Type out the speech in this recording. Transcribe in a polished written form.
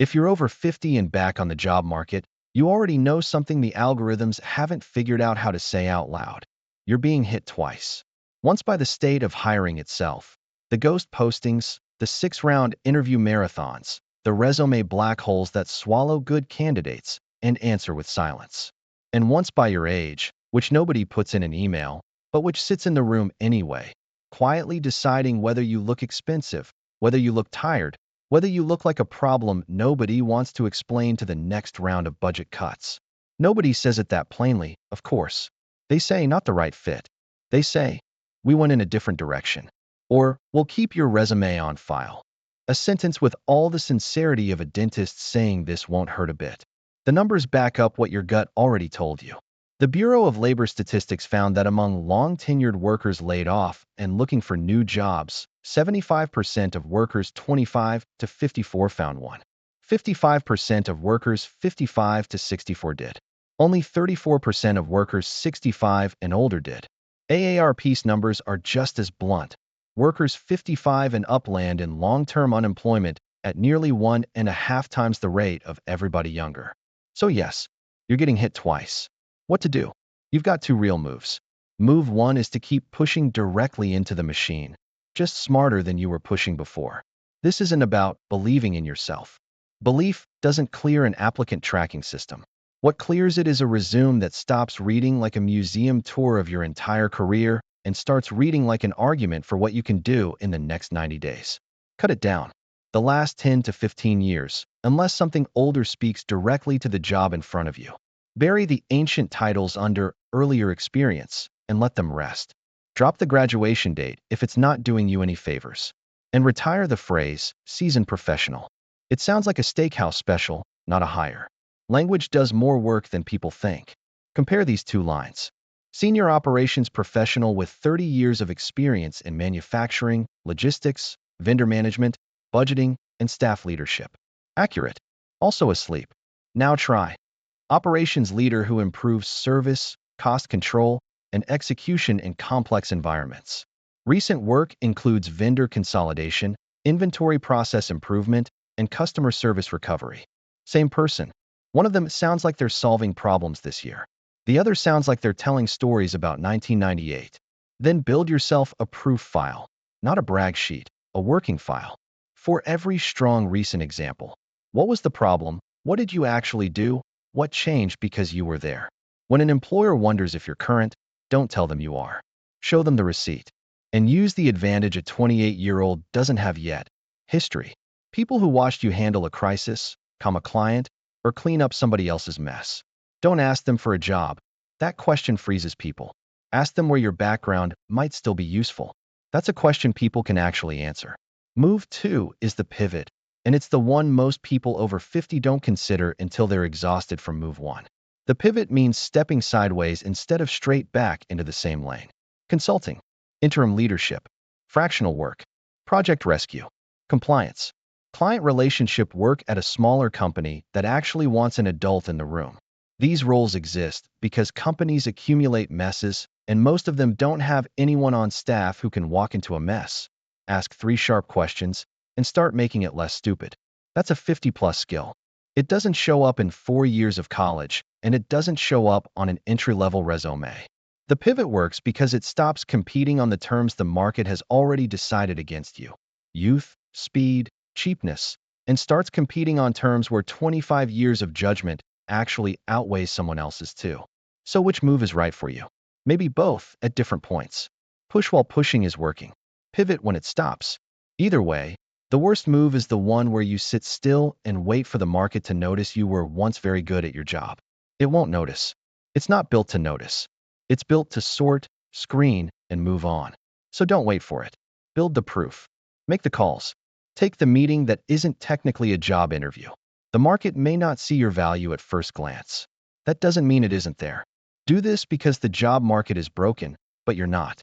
If you're over 50 and back on the job market, you already know something the algorithms haven't figured out how to say out loud. You're being hit twice. Once by the state of hiring itself, the ghost postings, the 6-round interview marathons, the resume black holes that swallow good candidates and answer with silence. And once by your age, which nobody puts in an email, but which sits in the room anyway, quietly deciding whether you look expensive, whether you look tired, whether you look like a problem nobody wants to explain to the next round of budget cuts. Nobody says it that plainly, of course. They say not the right fit. They say, we went in a different direction. Or, we'll keep your resume on file. A sentence with all the sincerity of a dentist saying this won't hurt a bit. The numbers back up what your gut already told you. The Bureau of Labor Statistics found that among long-tenured workers laid off and looking for new jobs, 75% of workers 25 to 54 found one. 55% of workers 55 to 64 did. Only 34% of workers 65 and older did. AARP's numbers are just as blunt. Workers 55 and up land in long-term unemployment at nearly 1.5 times the rate of everybody younger. So yes, you're getting hit twice. What to do? You've got two real moves. Move one is to keep pushing directly into the machine, just smarter than you were pushing before. This isn't about believing in yourself. Belief doesn't clear an applicant tracking system. What clears it is a resume that stops reading like a museum tour of your entire career and starts reading like an argument for what you can do in the next 90 days. Cut it down. The last 10 to 15 years, unless something older speaks directly to the job in front of you. Bury the ancient titles under earlier experience and let them rest. Drop the graduation date if it's not doing you any favors. And retire the phrase, seasoned professional. It sounds like a steakhouse special, not a hire. Language does more work than people think. Compare these two lines. Senior operations professional with 30 years of experience in manufacturing, logistics, vendor management, budgeting, and staff leadership. Accurate. Also asleep. Now try. Operations leader who improves service, cost control, and execution in complex environments. Recent work includes vendor consolidation, inventory process improvement, and customer service recovery. Same person. One of them sounds like they're solving problems this year. The other sounds like they're telling stories about 1998. Then build yourself a proof file, not a brag sheet, a working file. For every strong recent example. What was the problem? What did you actually do? What changed because you were there? When an employer wonders if you're current, don't tell them you are. Show them the receipt. And use the advantage a 28-year-old doesn't have yet. History. People who watched you handle a crisis, calm a client, or clean up somebody else's mess. Don't ask them for a job. That question freezes people. Ask them where your background might still be useful. That's a question people can actually answer. Move 2 is the pivot. And it's the one most people over 50 don't consider until they're exhausted from move 1. The pivot means stepping sideways instead of straight back into the same lane. Consulting, interim leadership, fractional work, project rescue, compliance, client relationship work at a smaller company that actually wants an adult in the room. These roles exist because companies accumulate messes, and most of them don't have anyone on staff who can walk into a mess, ask 3 sharp questions, and start making it less stupid. That's a 50-plus skill. It doesn't show up in 4 years of college, and it doesn't show up on an entry-level resume. The pivot works because it stops competing on the terms the market has already decided against you. Youth, speed, cheapness, and starts competing on terms where 25 years of judgment actually outweighs someone else's too. So which move is right for you? Maybe both at different points. Push while pushing is working. Pivot when it stops. Either way, the worst move is the one where you sit still and wait for the market to notice you were once very good at your job. It won't notice. It's not built to notice. It's built to sort, screen, and move on. So don't wait for it. Build the proof. Make the calls. Take the meeting that isn't technically a job interview. The market may not see your value at first glance. That doesn't mean it isn't there. Do this because the job market is broken, but you're not.